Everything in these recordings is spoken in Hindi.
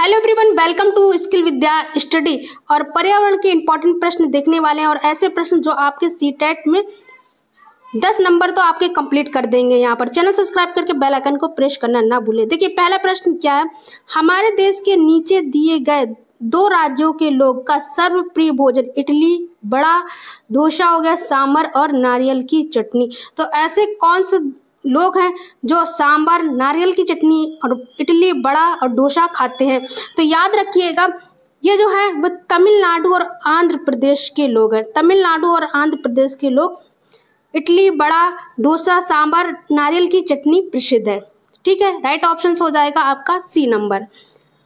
Hello everyone, welcome to skill Vidya study. और पर्यावरण के इंपॉर्टेंट प्रश्न देखने वाले हैं और ऐसे प्रश्न जो आपके सीटेट में 10 नंबर तो आपके कंप्लीट कर देंगे। यहाँ पर चैनल सब्सक्राइब करके बेल आइकन को प्रेस करना ना भूलें। देखिए पहला प्रश्न क्या है, हमारे देश के नीचे दिए गए 2 राज्यों के लोग का सर्वप्रिय भोजन इडली बड़ा, डोसा हो गया, सांभर और नारियल की चटनी। तो ऐसे कौन से लोग हैं जो सांभर, नारियल की चटनी और इडली बड़ा और डोसा खाते हैं? तो याद रखिएगा ये जो है वो तमिलनाडु और आंध्र प्रदेश के लोग हैं। तमिलनाडु और आंध्र प्रदेश के लोग इडली बड़ा, डोसा, सांभर, नारियल की चटनी प्रसिद्ध है। ठीक है, राइट ऑप्शन हो जाएगा आपका सी नंबर।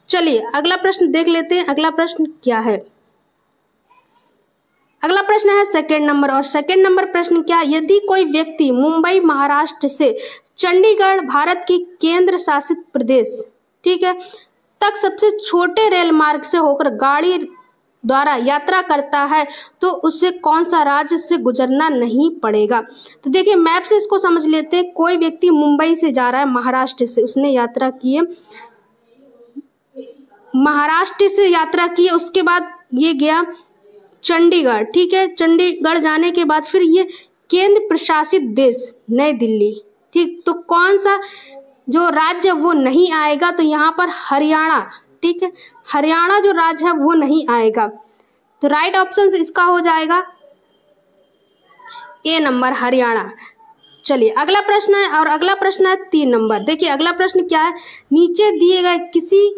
चलिए अगला प्रश्न देख लेते हैं। अगला प्रश्न क्या है? अगला प्रश्न है सेकंड नंबर। और सेकंड नंबर प्रश्न क्या, यदि कोई व्यक्ति मुंबई महाराष्ट्र से चंडीगढ़ भारत की केंद्र शासित प्रदेश, ठीक है, तक सबसे छोटे रेल मार्ग से होकर गाड़ी द्वारा यात्रा करता है तो उसे कौन सा राज्य से गुजरना नहीं पड़ेगा? तो देखिए मैप से इसको समझ लेते हैं। कोई व्यक्ति मुंबई से जा रहा है महाराष्ट्र से, उसने यात्रा की है, महाराष्ट्र से यात्रा की है, उसके बाद ये गया चंडीगढ़। ठीक है, चंडीगढ़ जाने के बाद फिर ये केंद्र प्रशासित देश नई दिल्ली। ठीक, तो कौन सा जो राज्य वो नहीं आएगा? तो यहाँ पर हरियाणा। ठीक है, हरियाणा जो राज्य है वो नहीं आएगा। तो राइट ऑप्शन इसका हो जाएगा ए नंबर, हरियाणा। चलिए अगला प्रश्न है, और अगला प्रश्न है 3 नंबर। देखिए अगला प्रश्न क्या है, नीचे दिए गए किसी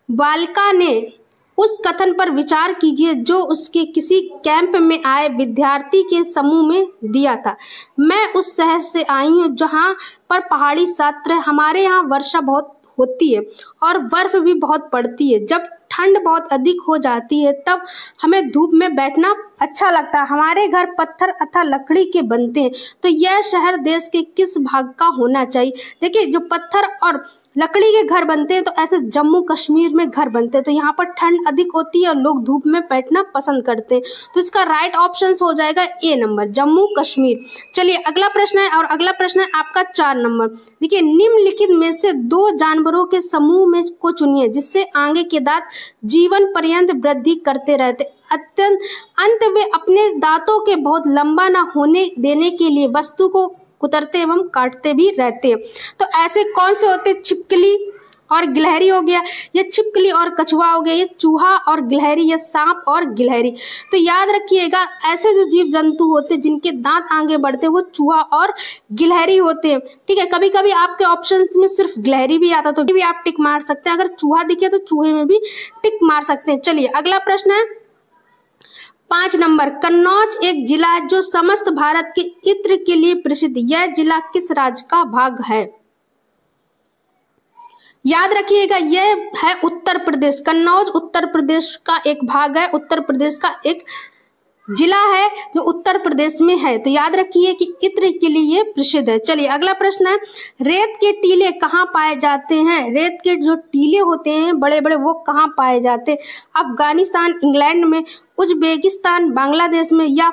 बालिका ने उस कथन पर विचार कीजिए जो उसके किसी कैंप में आए विद्यार्थी के समूह में दिया था। मैं उस शहर से आई हूँ जहाँ पर पहाड़ी क्षेत्र है, हमारे यहाँ वर्षा बहुत होती है और बर्फ भी बहुत पड़ती है। जब ठंड बहुत अधिक हो जाती है तब हमें धूप में बैठना अच्छा लगता है। हमारे घर पत्थर अथवा लकड़ी के बनते हैं। तो यह शहर देश के किस भाग का होना चाहिए? देखिए जो पत्थर और लकड़ी के घर बनते हैं तो ऐसे जम्मू कश्मीर में घर बनते हैं। तो यहाँ पर ठंड अधिक होती है और लोग धूप में बैठना पसंद करते हैं। तो इसका राइट ऑप्शन हो जाएगा ए नंबर, जम्मू कश्मीर। चलिए अगला प्रश्न है, और अगला प्रश्न है आपका 4 नंबर। देखिए निम्नलिखित में से 2 जानवरों के समूह में को चुनिए जिससे आगे के दांत जीवन पर्यंत वृद्धि करते रहते, अत्यंत अंत में अपने दांतों के बहुत लंबा न होने देने के लिए वस्तु को कुतरते एवं काटते भी रहते हैं। तो ऐसे कौन से होते? छिपकली और गिलहरी हो गया, ये छिपकली और कछुआ हो गया, ये चूहा और गिलहरी, ये सांप और गिलहरी। तो याद रखिएगा ऐसे जो जीव जंतु होते हैं जिनके दांत आगे बढ़ते हैं वो चूहा और गिलहरी होते हैं। ठीक है, कभी कभी आपके ऑप्शंस में सिर्फ गिलहरी भी आता तो भी आप टिक मार सकते हैं। अगर चूहा दिखे तो चूहे में भी टिक मार सकते हैं। चलिए अगला प्रश्न है 5 नंबर। कन्नौज एक जिला है जो समस्त भारत के इत्र के लिए प्रसिद्ध। यह जिला किस राज्य का भाग है? याद रखिएगा यह है उत्तर प्रदेश। कन्नौज उत्तर प्रदेश का एक भाग है, उत्तर प्रदेश का एक जिला है जो उत्तर प्रदेश में है। तो याद रखिए कि इत्र के लिए ये प्रसिद्ध है। चलिए अगला प्रश्न है, रेत के टीले कहाँ पाए जाते हैं? रेत के जो टीले होते हैं बड़े बड़े वो कहाँ पाए जाते हैं? अफगानिस्तान, इंग्लैंड में, उज्बेकिस्तान, बांग्लादेश में, या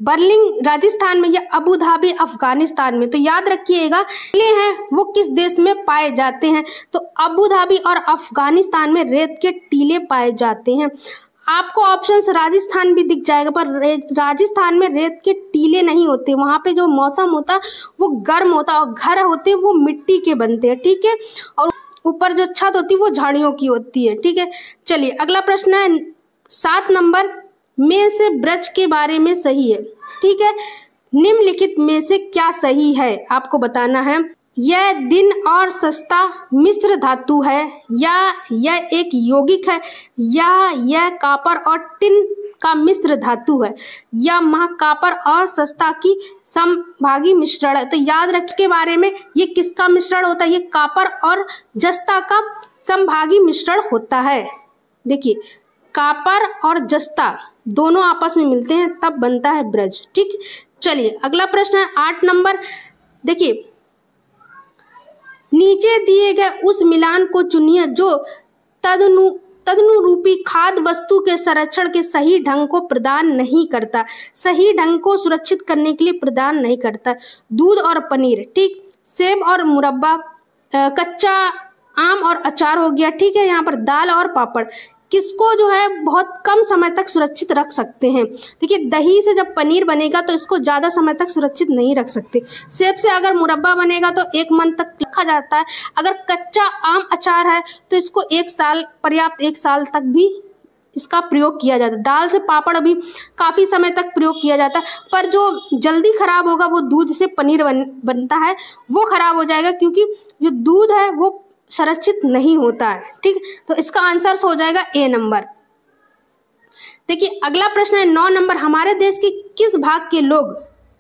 बर्लिन राजस्थान में, या अबू धाबी अफगानिस्तान में? तो याद रखिएगा टीले हैं वो किस देश में पाए जाते हैं? तो अबू धाबी और अफगानिस्तान में रेत के टीले पाए जाते हैं। आपको ऑप्शंस राजस्थान भी दिख जाएगा पर राजस्थान में रेत के टीले नहीं होते। वहां पे जो मौसम होता है वो गर्म होता है और घर होते हैं वो मिट्टी के बनते हैं। ठीक है, और ऊपर जो छत होती है वो झाड़ियों की होती है। ठीक है, चलिए अगला प्रश्न है 7 नंबर में से ब्रज के बारे में सही है। ठीक है, निम्नलिखित में से क्या सही है आपको बताना है। यह दिन और सस्ता मिश्र धातु है, या यह एक यौगिक है, या यह कॉपर और टिन का मिश्र धातु है, या महाकॉपर और सस्ता की समभागी मिश्रण है। तो याद रख के बारे में ये किसका मिश्रण होता है? ये कॉपर और जस्ता का समभागी मिश्रण होता है। देखिए कॉपर और जस्ता दोनों आपस में मिलते हैं तब बनता है ब्रज। ठीक, चलिए अगला प्रश्न है 8 नंबर। देखिए नीचे दिए गए उस मिलान को चुनिए जो तदनुरूपी खाद्य वस्तु के संरक्षण के सही ढंग को प्रदान नहीं करता, सही ढंग को सुरक्षित करने के लिए प्रदान नहीं करता। दूध और पनीर, ठीक, सेब और मुरब्बा, कच्चा आम और अचार हो गया, ठीक है। यहाँ पर दाल और पापड़ किसको जो है बहुत कम समय तक सुरक्षित रख सकते हैं। देखिए दही से जब पनीर बनेगा तो इसको ज़्यादा समय तक सुरक्षित नहीं रख सकते। सेब से अगर मुरब्बा बनेगा तो 1 मंथ तक रखा जाता है। अगर कच्चा आम अचार है तो इसको 1 साल पर्याप्त, 1 साल तक भी इसका प्रयोग किया जाता है। दाल से पापड़ भी काफ़ी समय तक प्रयोग किया जाता है, पर जो जल्दी खराब होगा वो दूध से पनीर बनता है, वो खराब हो जाएगा क्योंकि जो दूध है वो संरक्षित नहीं होता है, ठीक। तो इसका आंसर हो जाएगा ए नंबर। देखिए अगला प्रश्न है 9 नंबर। हमारे देश के किस भाग के लोग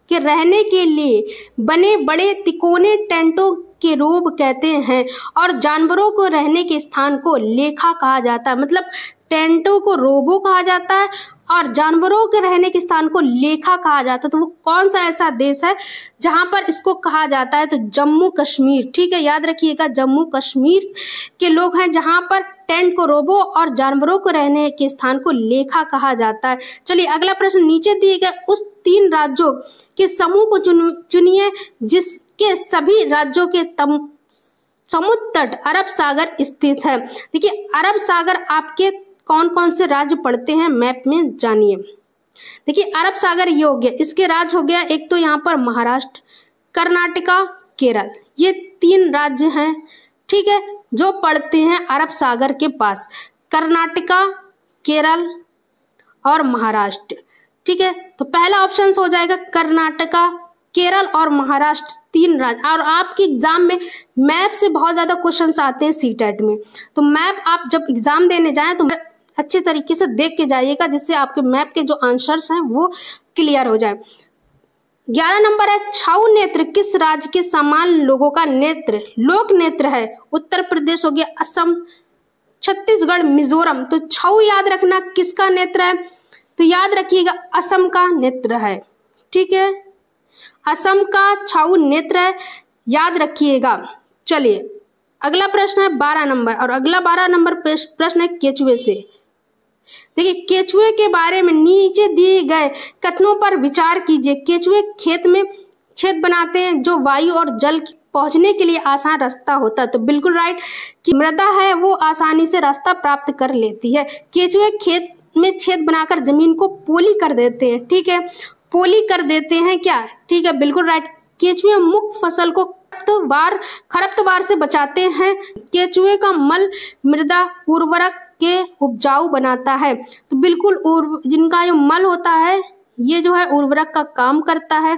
के रहने के लिए बने बड़े तिकोने टेंटों के रोब कहते हैं और जानवरों को रहने के स्थान को लेखा कहा जाता है। मतलब टेंटों को रोबो कहा जाता है और जानवरों के रहने के स्थान को लेखा कहा जाता है। तो वो कौन सा ऐसा देश है जहां पर इसको कहा जाता है? तो जम्मू कश्मीर, ठीक है। याद रखिएगा जम्मू कश्मीर के लोग हैं जहां पर टेंट को रोबो और जानवरों को रहने के स्थान को लेखा कहा जाता है। चलिए अगला प्रश्न, नीचे दिए गए उस 3 राज्यों के समूह को चुनिए जिसके सभी राज्यों के समुद्र तट अरब सागर स्थित है। देखिए अरब सागर आपके कौन कौन से राज्य पड़ते हैं मैप में जानिए। देखिए अरब सागर ये हो गया, इसके राज्य हो गया एक तो यहाँ पर महाराष्ट्र, कर्नाटका, केरल, ये 3 राज्य हैं, ठीक है, जो पड़ते हैं अरब सागर के पास। कर्नाटका, केरल और महाराष्ट्र, ठीक है। तो पहला ऑप्शन हो जाएगा कर्नाटका, केरल और महाराष्ट्र, 3 राज्य। और आपके एग्जाम में मैप से बहुत ज़्यादा क्वेश्चंस आते हैं सीटेट में, तो मैप आप जब एग्जाम देने जाएं तो अच्छे तरीके से देख के जाइएगा जिससे आपके मैप के जो आंसर्स हैं वो क्लियर हो जाए। 11 नंबर है छऊ नेत्र किस राज्य के समान लोगों का नेत्र लोक नेत्र है? उत्तर प्रदेश हो गया, असम, छत्तीसगढ़, मिजोरम। तो छऊ याद रखना किसका नेत्र है? तो याद रखिएगा असम का नेत्र है, ठीक है। असम का छऊ नेत्र है, याद रखिएगा। चलिए अगला प्रश्न है 12 नंबर और अगला 12 नंबर प्रश्न है केचुए से। देखिए केचुए के बारे में नीचे दिए गए कथनों पर विचार कीजिए। केचुए खेत में छेद बनाते हैं जो वायु और जल पहुंचने के लिए आसान रास्ता होता है। तो बिल्कुल राइट कि मृदा है वो आसानी से रास्ता प्राप्त कर लेती है। केचुए खेत में छेद बनाकर जमीन को पोली कर देते हैं, ठीक है, पोली कर देते हैं क्या, ठीक है, बिल्कुल राइट। केचुए मुख्य फसल को खरपतवार से बचाते हैं। केचुए का मल मृदा उर्वरक के उपजाऊ बनाता है। तो बिल्कुल जिनका जो मल होता है ये जो है उर्वरक का काम करता है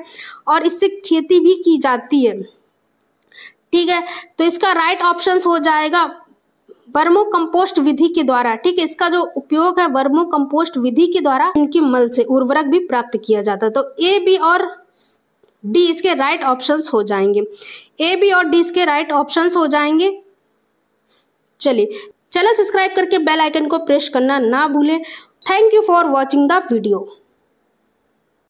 और इससे खेती भी की जाती है, ठीक है। तो इसका राइट ऑप्शन हो जाएगा वर्मो कंपोस्ट विधि के द्वारा, ठीक है। इसका जो उपयोग है वर्मो कंपोस्ट विधि के द्वारा इनके मल से उर्वरक भी प्राप्त किया जाता है। तो ए, बी और डी इसके राइट ऑप्शंस हो जाएंगे। ए, बी और डी इसके राइट ऑप्शंस हो जाएंगे। चलिए चैनल सब्सक्राइब करके बेल आइकन को प्रेस करना ना भूलें। Thank you for watching the video.